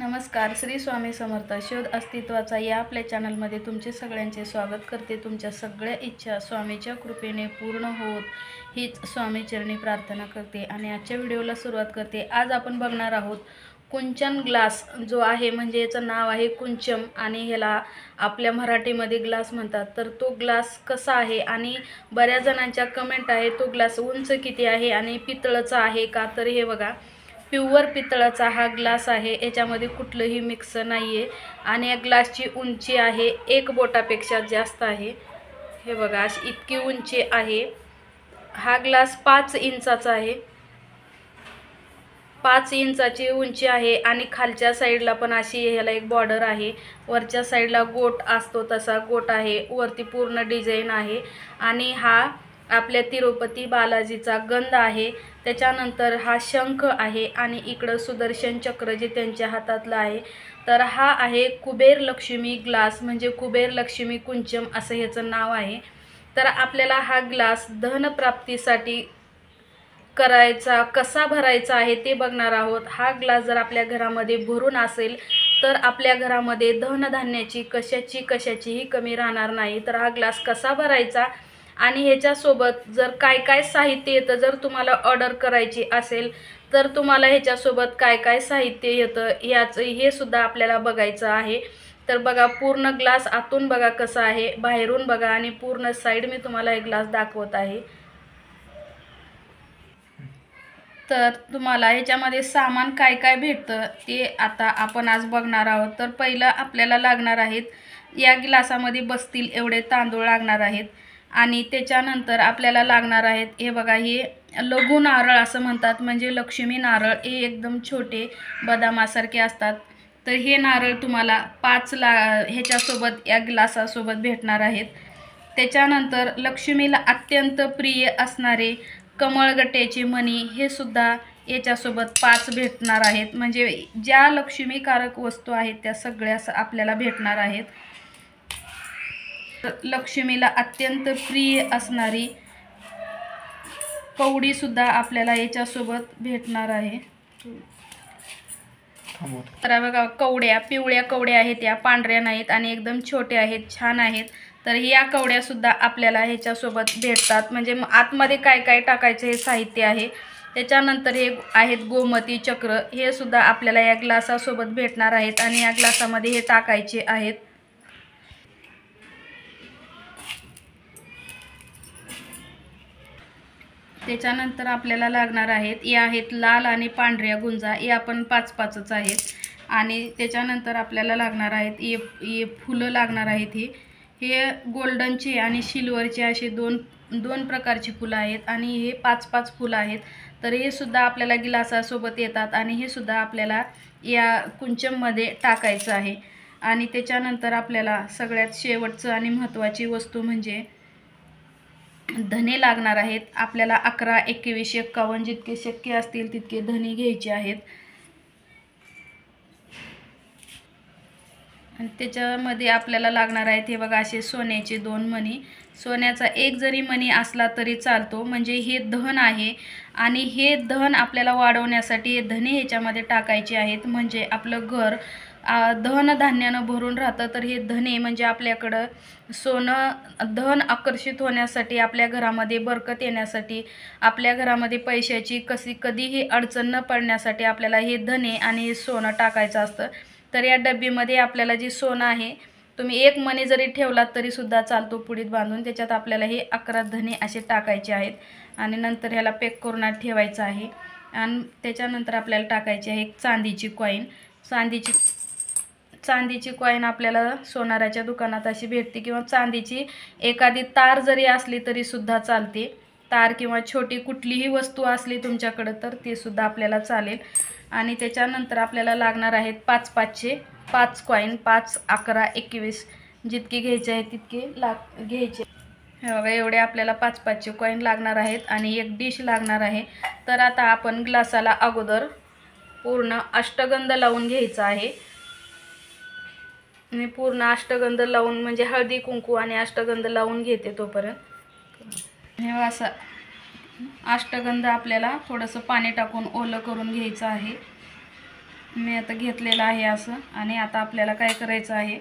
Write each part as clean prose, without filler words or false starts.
नमस्कार. श्री स्वामी समर्थ. शोध अस्तित्वाचा या आपल्या चॅनलमध्ये तुमचे सगळ्यांचे स्वागत करते. तुमच्या सगळ्या इच्छा स्वामीच्या कृपेने पूर्ण होत हीच स्वामीचरणी प्रार्थना करते आणि आजच्या व्हिडिओला सुरुवात करते. आज आपण बघणार आहोत कुंचन ग्लास जो आहे, म्हणजे याचं नाव आहे कुंचम आणि ह्याला आपल्या मराठीमध्ये ग्लास म्हणतात. तर तो ग्लास कसा आहे आणि बऱ्याच जणांच्या कमेंट आहे तो ग्लास उंच किती आहे आणि पितळाचा आहे का. तर हे बघा, प्युअर पितळाचा हा ग्लास आहे, याच्यामध्ये कुठलंही मिक्स नाही आहे आणि या ग्लासची उंची आहे 1 बोटापेक्षा जास्त आहे. हे बघा, अशी इतकी उंची आहे. हा ग्लास 5 इंचाचा आहे, 5 इंचाची उंची आहे आणि खालच्या साईडला पण अशी ह्याला एक बॉर्डर आहे. वरच्या साईडला गोट असतो तसा गोट आहे, वरती पूर्ण डिझाईन आहे आणि हा आपल्या तिरुपती बालाजीचा गंध आहे. त्याच्यानंतर हा शंख आहे आणि इकडं सुदर्शन चक्र जे त्यांच्या हातातलं आहे. तर हा आहे कुबेर लक्ष्मी ग्लास, म्हणजे कुबेर लक्ष्मी कुंचम असं ह्याचं नाव आहे. तर आपल्याला हा ग्लास धनप्राप्तीसाठी करायचा कसा भरायचा आहे ते बघणार आहोत. हा ग्लास जर आपल्या घरामध्ये भरून असेल तर आपल्या घरामध्ये धनधान्याची कशाचीही कमी राहणार नाही. तर हा ग्लास कसा भरायचा आणि ह्याच्यासोबत जर काय काय साहित्य येतं, जर तुम्हाला ऑर्डर करायची असेल तर तुम्हाला ह्याच्यासोबत काय काय साहित्य येतं हे सुद्धा आपल्याला बघायचं आहे. तर बघा, पूर्ण ग्लास आतून बघा कसा आहे, बाहेरून बघा आणि पूर्ण साईड मी तुम्हाला हे ग्लास दाखवत आहे. तर तुम्हाला ह्याच्यामध्ये सामान काय काय भेटतं ते आता आपण आज बघणार आहोत. तर पहिलं आपल्याला लागणार आहेत, या ग्लासामध्ये बसतील एवढे तांदूळ लागणार आहेत आणि त्याच्यानंतर आपल्याला लागणार आहेत, हे बघा, हे लघु नारळ असं म्हणतात, म्हणजे लक्ष्मी नारळ. हे एकदम छोटे बदामासारखे असतात. तर हे नारळ तुम्हाला 5 ह्याच्यासोबत या ग्लासासोबत भेटणार आहेत. त्याच्यानंतर लक्ष्मीला अत्यंत प्रिय असणारे कमळगट्ट्याची मणी हे सुद्धा याच्यासोबत 5 भेटणार आहेत. म्हणजे ज्या लक्ष्मीकारक वस्तू आहेत त्या सगळ्या आपल्याला भेटणार आहेत. लक्ष्मीला अत्यंत प्रिय असणारी कवडी सुद्धा आपल्याला याच्यासोबत भेटणार आहे. तर बघा, कवड्या पिवळ्या कवड्या आहेत, त्या पांढऱ्या नाहीत आणि एकदम छोट्या आहेत, छान आहेत. तर या कवड्या सुद्धा आपल्याला ह्याच्यासोबत भेटतात. म्हणजे आतमध्ये काय काय टाकायचं हे साहित्य आहे. त्याच्यानंतर हे आहेत गोमती चक्र, हे सुद्धा आपल्याला या ग्लासासोबत भेटणार आहेत आणि या ग्लासामध्ये हे टाकायचे आहेत. त्याच्यानंतर आपल्याला लागणार आहेत, या आहेत लाल आणि पांढऱ्या गुंजा, या पण 5-5च आहेत. आणि त्याच्यानंतर आपल्याला लागणार आहेत हे फुलं लागणार आहेत. हे गोल्डनचे आणि सिल्वरचे असे दोन प्रकारची फुलं आहेत आणि हे 5-5 फुलं आहेत. तर हे सुद्धा आपल्याला गिलासासोबत येतात आणि हे सुद्धा आपल्याला या कुंचममध्ये टाकायचं आहे. आणि त्याच्यानंतर आपल्याला सगळ्यात शेवटचं आणि महत्त्वाची वस्तू म्हणजे धने लागणार आहेत. आपल्याला 11, 21, 51 जितके शक्य असतील तितके धने घ्यायचे आहेत. आणि त्याच्यामध्ये आपल्याला लागणार आहेत, हे बघा, असे सोन्याचे 2 मणी. सोन्याचा 1 जरी मणी असला तरी चालतो, म्हणजे हे धन आहे आणि हे धन आपल्याला वाढवण्यासाठी हे धने ह्याच्यामध्ये टाकायचे आहेत. म्हणजे आपलं घर धनधान्यानं भरून राहतं. तर हे धने म्हणजे आपल्याकडं धन आकर्षित होण्यासाठी, आपल्या घरामध्ये बरकत येण्यासाठी, आपल्या घरामध्ये पैशाची कधीही अडचण न पडण्यासाठी आपल्याला हे धने आणि हे सोनं टाकायचं असतं. तर या डब्बीमध्ये आपल्याला जी सोनं आहे, तुम्ही 1 मणी जरी ठेवलात तरी सुद्धा चालतो पुडीत बांधून. त्याच्यात आपल्याला हे 11 धने असे टाकायचे आहेत आणि नंतर ह्याला पॅक करून ठेवायचं आहे. आणि त्याच्यानंतर आपल्याला टाकायची आहे एक चांदीची कॉईन. चांदीची कॉईन आपल्याला सोनाराच्या दुकानात अशी भेटते, किंवा चांदीची एखादी तार जरी असली तरी सुद्धा चालते. तार किंवा छोटी कुठलीही वस्तू असली तुमच्याकडं तर ते सुद्धा आपल्याला चालेल. आणि त्याच्यानंतर आपल्याला लागणार आहेत 5-5चे 5 कॉईन, 5, 11, 21 जितके घ्यायचे आहेत तितके घ्यायचे. हे बघा, एवढे आपल्याला 5-5चे कॉईन लागणार आहेत आणि एक डिश लागणार आहे. तर आता आपण ग्लासाला अगोदर पूर्ण अष्टगंध लावून घ्यायचा आहे. मी पूर्ण अष्टगंध लावून, म्हणजे हळदी कुंकू आणि अष्टगंध लावून घेते तोपर्यंत. हे असं अष्टगंध आपल्याला थोडंसं पाणी टाकून ओलं करून घ्यायचं आहे. मी आता घेतलेला आहे असं. आणि आता आपल्याला काय करायचं आहे,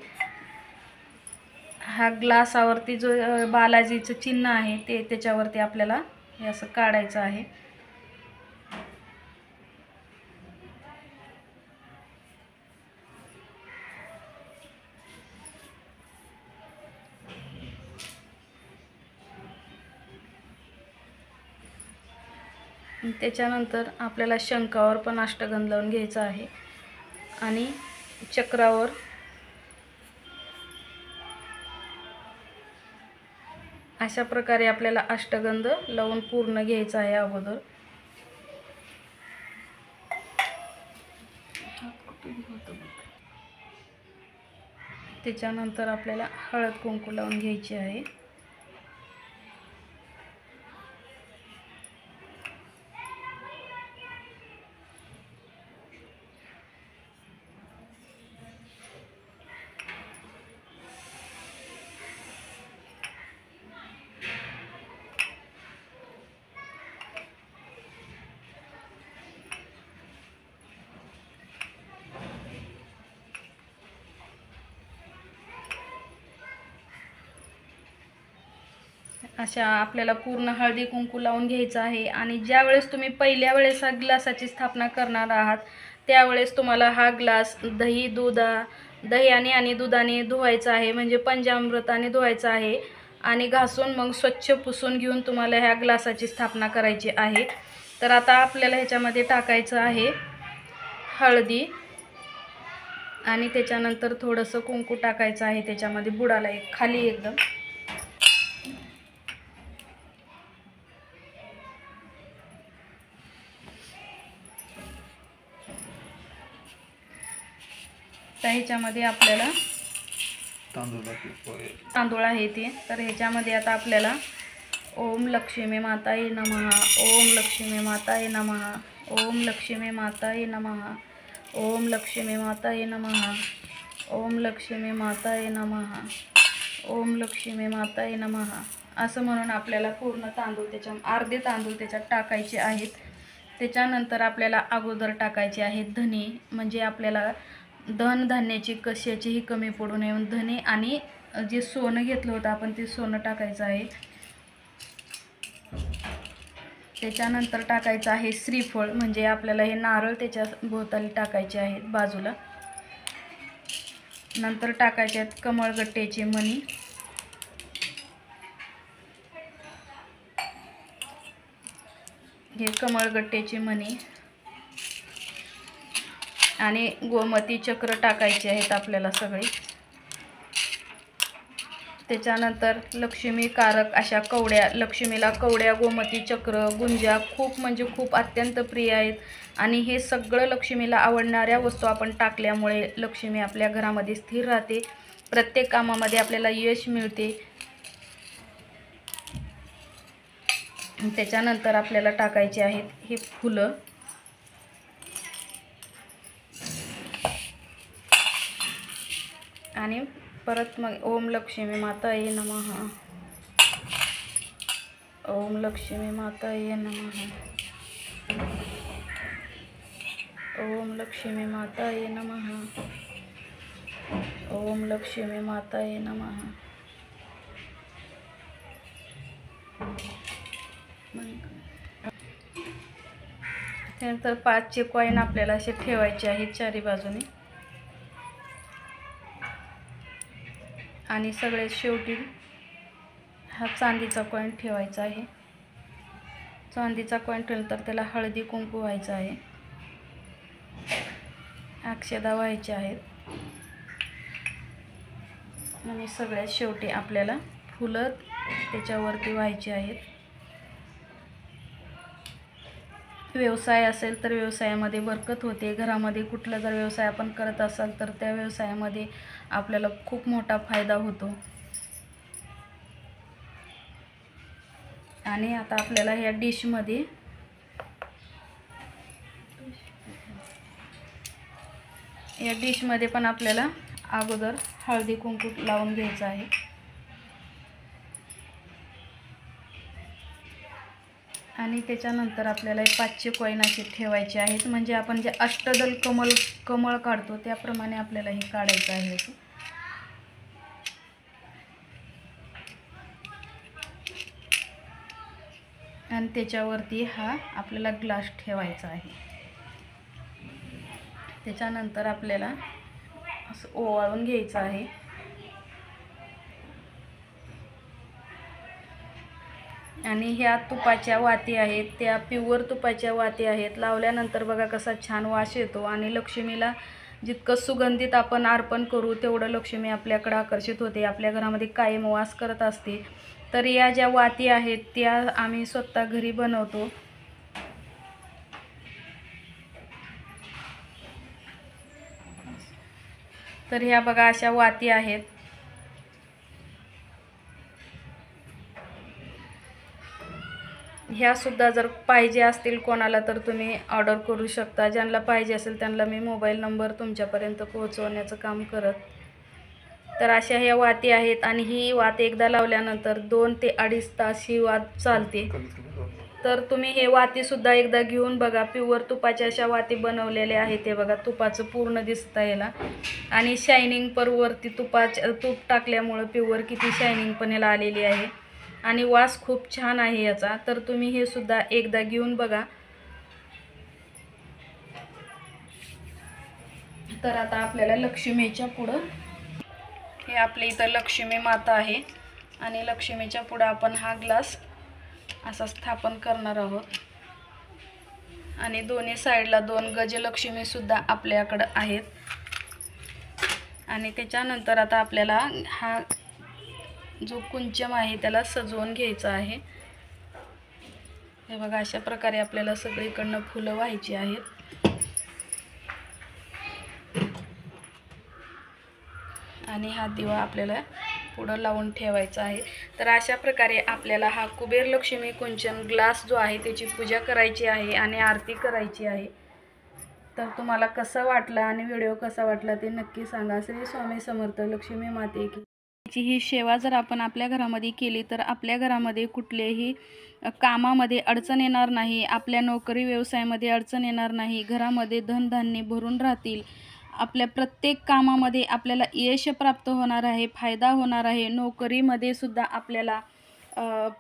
हा ग्लासावरती जो बालाजीचं चिन्ह आहे ते त्याच्यावरती आपल्याला हे असं काढायचं आहे. त्याच्यानंतर आपल्याला शंखावर पण अष्टगंध लावून घ्यायचा आहे आणि चक्रावर अशा प्रकारे आपल्याला अष्टगंध लावून पूर्ण घ्यायचा आहे अगोदर. त्याच्यानंतर आपल्याला हळद कुंकू लावून घ्यायची आहे. अशा आपल्याला पूर्ण हळदी कुंकू लावून घ्यायचं आहे. आणि ज्या वेळेस तुम्ही पहिल्या वेळेस हा ग्लासाची स्थापना करणार आहात त्यावेळेस तुम्हाला हा ग्लास दह्याने आणि दुधाने धुवायचा आहे, म्हणजे पंचामृताने धुवायचा आहे. आणि घासून मग स्वच्छ पुसून घेऊन तुम्हाला ह्या ग्लासाची स्थापना करायची आहे. तर आता आपल्याला ह्याच्यामध्ये टाकायचं आहे हळदी आणि त्याच्यानंतर थोडंसं कुंकू टाकायचं आहे त्याच्यामध्ये बुडाला खाली एकदम. तर ह्याच्यामध्ये आपल्याला तांदूळ आहे ते. तर ह्याच्यामध्ये आता आपल्याला ओम लक्ष्मी माताये नमः, ओम लक्ष्मी माताये नमः, ओम लक्ष्मी माताये नमः, ओम लक्ष्मी माताये नमः, ओम लक्ष्मी माताये नमः, ओम लक्ष्मी माताये नमः असं म्हणून आपल्याला पूर्ण तांदूळ अर्धे तांदूळ त्याच्यात टाकायचे आहेत. त्याच्यानंतर आपल्याला अगोदर टाकायचे आहेत धने, म्हणजे आपल्याला धनधान्याची कशाचीही कमी पडू नये म्हणून धने. आणि जे सोनं घेतलं होतं आपण ते सोनं टाकायचं आहे. त्याच्यानंतर टाकायचं आहे श्रीफळ, म्हणजे आपल्याला हे नारळ त्याच्या भोवताली टाकायचे आहेत बाजूला. नंतर टाकायचे आहेत कमळगट्ट्याचे मणी, हे कमळगट्ट्याचे मणी. आणि गोमती चक्र टाकायचे आहेत आपल्याला सगळे. त्याच्यानंतर लक्ष्मीकारक अशा कवड्या, लक्ष्मीला कवड्या, गोमती चक्र, गुंजा खूप म्हणजे खूप अत्यंत प्रिय आहेत. आणि हे सगळं लक्ष्मीला आवडणाऱ्या वस्तू आपण टाकल्यामुळे लक्ष्मी आपल्या घरामध्ये स्थिर राहते, प्रत्येक कामामध्ये आपल्याला यश मिळते. त्याच्यानंतर आपल्याला टाकायचे आहेत हे फुलं. आणि परत मग ओम लक्ष्मी माताये नमः, ओम लक्ष्मी माताये नमः, ओम लक्ष्मी माताये नमः, ओम लक्ष्मी माताये नमः. त्यानंतर 5चे कॉईन आपल्याला असे ठेवायचे आहेत चारी बाजूने. आणि सगळ्यात शेवटी हा चांदीचा कॉईन ठेवायचा आहे. चांदीचा कॉईन ठेवलं तर त्याला हळदी कुंकू व्हायचं आहे, अक्षदा व्हायच्या आहेत. आणि सगळ्यात शेवटी आपल्याला फुलं त्याच्यावरती व्हायची आहेत. व्यवसाय असेल तर व्यवसायामध्ये बरकत होते. घरामध्ये कुठला जर व्यवसाय आपण करत असाल तर त्या व्यवसायामध्ये आपल्याला खूप मोठा फायदा होतो. आणि आता आपल्याला ह्या डिशमध्ये पण आपल्याला अगोदर हळदी कुंकू लावून घ्यायचं आहे. आणि त्याच्यानंतर आपल्याला 5चे कॉईन असे ठेवायचे आहेत, म्हणजे आपण जे अष्टदल कमळ काढतो त्याप्रमाणे आपल्याला हे काढायचं आहे असं. आणि त्याच्यावरती हा आपल्याला ग्लास ठेवायचा आहे. त्याच्यानंतर आपल्याला असं ओवाळून घ्यायचं आहे. आणि ह्या तुपाच्या वाती आहेत, त्या प्युअर तुपाच्या वाती आहेत. लावल्यानंतर बघा कसा छान वास येतो. आणि लक्ष्मीला जितकं सुगंधित आपण अर्पण करू तेवढं लक्ष्मी आपल्याकडे आकर्षित होते, आपल्या घरामध्ये कायम वास करत असते. तर या ज्या वाती आहेत त्या आम्ही स्वतः घरी बनवतो. तर ह्या बघा अशा वाती आहेत. ह्या सुद्धा जर पाहिजे असतील कोणाला तर तुम्ही ऑर्डर करू शकता. ज्यांना पाहिजे असेल त्यांना मी मोबाईल नंबर तुमच्यापर्यंत पोहोचवण्याचं काम करत. तर अशा ह्या वाती आहेत. आणि ही वात एकदा लावल्यानंतर 2 ते 2.5 तास ही वात चालते. तर तुम्ही हे वातीसुद्धा एकदा घेऊन बघा. प्युअर तुपाच्या अशा वाती बनवलेल्या आहेत. ते बघा तुपाचं पूर्ण दिसतं याला. आणि शायनिंग पर वरती तूप टाकल्यामुळं प्युअर किती शायनिंग पण याला आलेली आहे. आणि वास खूप छान आहे याचा. तर तुम्ही हे सुद्धा एकदा घेऊन बघा. तर आता आपल्याला लक्ष्मीच्या पुढं हे आपल्या इथं लक्ष्मी माता आहे. आणि लक्ष्मीच्या पुढं आपण हा ग्लास असा स्थापन करणार आहोत. आणि दोन्ही साईडला 2 गजलक्ष्मी सुद्धा आपल्याकडं आहेत. आणि त्याच्यानंतर आता आपल्याला हा जो कुंचम आहे त्याला सजवून घ्यायचा आहे. हे बघा अशा प्रकारे आपल्याला सगळीकडनं फुलं व्हायची आहेत. आणि हा दिवा आपल्याला पुढं लावून ठेवायचा आहे. तर अशा प्रकारे आपल्याला हा कुबेर लक्ष्मी कुंचन ग्लास जो आहे त्याची पूजा करायची आहे आणि आरती करायची आहे. तर तुम्हाला कसा वाटला आणि व्हिडिओ कसा वाटला ते नक्की सांगा. श्री स्वामी समर्थ. लक्ष्मी माते की. ही सेवा जर आपण आपल्या घरामध्ये केली तर आपल्या घरामध्ये कुठलेही कामामध्ये अडचण येणार नाही. आपल्या नोकरी व्यवसायामध्ये अडचण येणार नाही. घरामध्ये धनधान्य भरून राहतील. आपल्या प्रत्येक कामामध्ये आपल्याला यश प्राप्त होणार आहे, फायदा होणार आहे. नोकरीमध्ये सुद्धा आपल्याला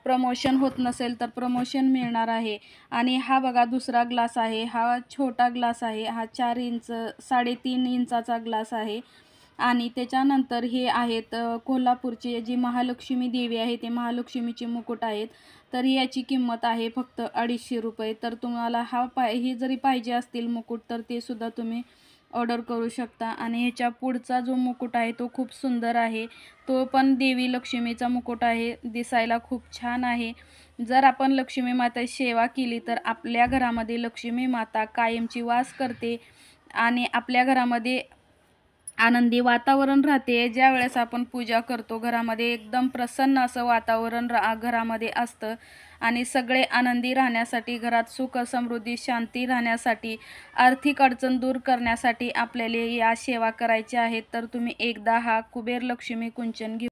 प्रमोशन होत नसेल तर प्रमोशन मिळणार आहे. आणि हा बघा दुसरा ग्लास आहे. हा छोटा ग्लास आहे. हा 3.5 इंचाचा ग्लास आहे. आणि त्याच्यानंतर हे आहेत कोल्हापूरची जी महालक्ष्मी देवी आहे ते महालक्ष्मीचे मुकुट आहेत. तर याची किंमत आहे फक्त 250 रुपये. तर तुम्हाला हे जरी पाहिजे असतील मुकुट तर ते सुद्धा तुम्ही ऑर्डर करू शकता. आणि ह्याच्या पुढचा जो मुकुट आहे तो खूप सुंदर आहे. तो पण देवी लक्ष्मीचा मुकुट आहे. दिसायला खूप छान आहे. जर आपण लक्ष्मी मातेची सेवा केली तर आपल्या घरामध्ये लक्ष्मी माता कायमची वास करते आणि आपल्या घरामध्ये आनंदी वातावरण राहते. ज्या वेळेस आपण पूजा करतो घरामध्ये एकदम प्रसन्न असं वातावरण घरामध्ये असतं. आणि सगळे आनंदी राहण्यासाठी, घरात सुख समृद्धी शांती राहण्यासाठी, आर्थिक अडचण दूर करण्यासाठी आपल्याला या सेवा करायच्या आहेत. तर तुम्ही एकदा हा कुबेर लक्ष्मी कुंचन घेऊ